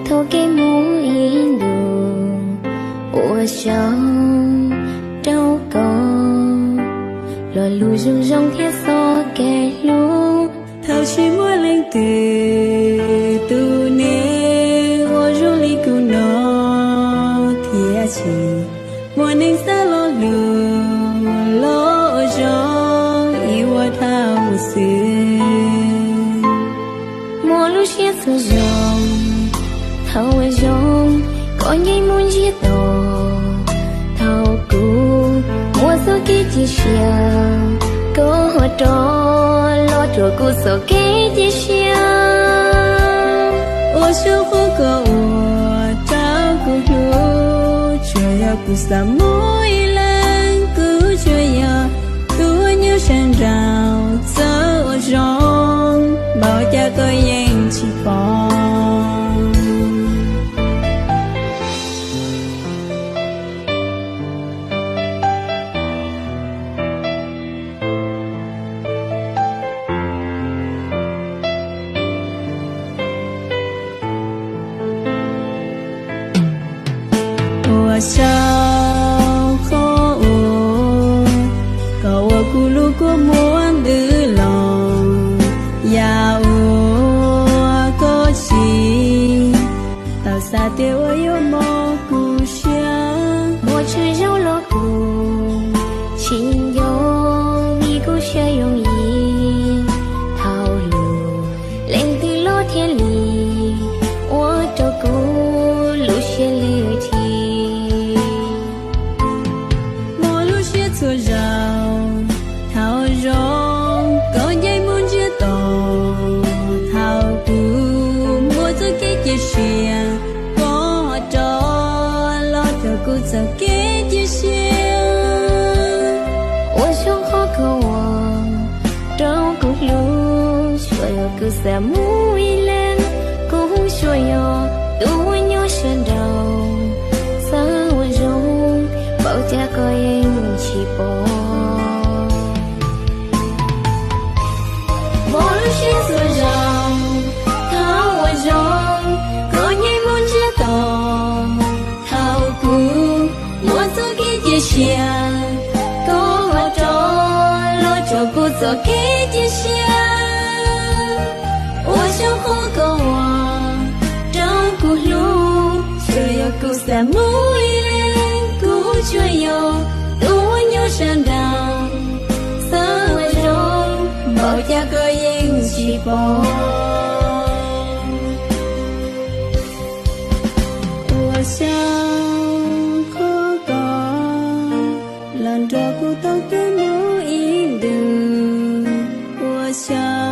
头给母印度，我想đâu có lo lu rong rong thiết so kẻ lu thao chỉ muốn lên từ tu nè ô rong li cu nó thiệt chỉ muốn nên xa lo lu lo rong yêu thao một sự mua lu chiết so rong thao với rong có nhảy muốn giết đồ thao cu mua số kia chỉ xia có họ trò lo trò cu số kia chỉ xia ô số phố có tao cu lu chơi ya cu sa mũi lên cứ chơi ya tu như sen rào dấu rong bao cha có yên chỉ bỏ sao khó cậu cu lu có muốn đưa lòng giàu có gì tao xa tiêu yêu mò cu xia mua chơi rau lo cu xin yo mi cu xia yong yi thao lu lên từ lo thiên lý ô cho cu lu xia lê thi xua rào thao rong có dây muốn chia tổ thao tu mua cho cái chia sẻ có trò lo cho cô cho cái chia sẻ我想好渴望找个路所有个在木一land共所有都温有山道撒我容保家个人起波我路线所让他我容个人梦知道他不我做给接下个着了就不做给接下我想好个我找个路却要够三木一连够却要多有山道撒我容保家个人起波我想可个lần trò của tao cái mũi đường我想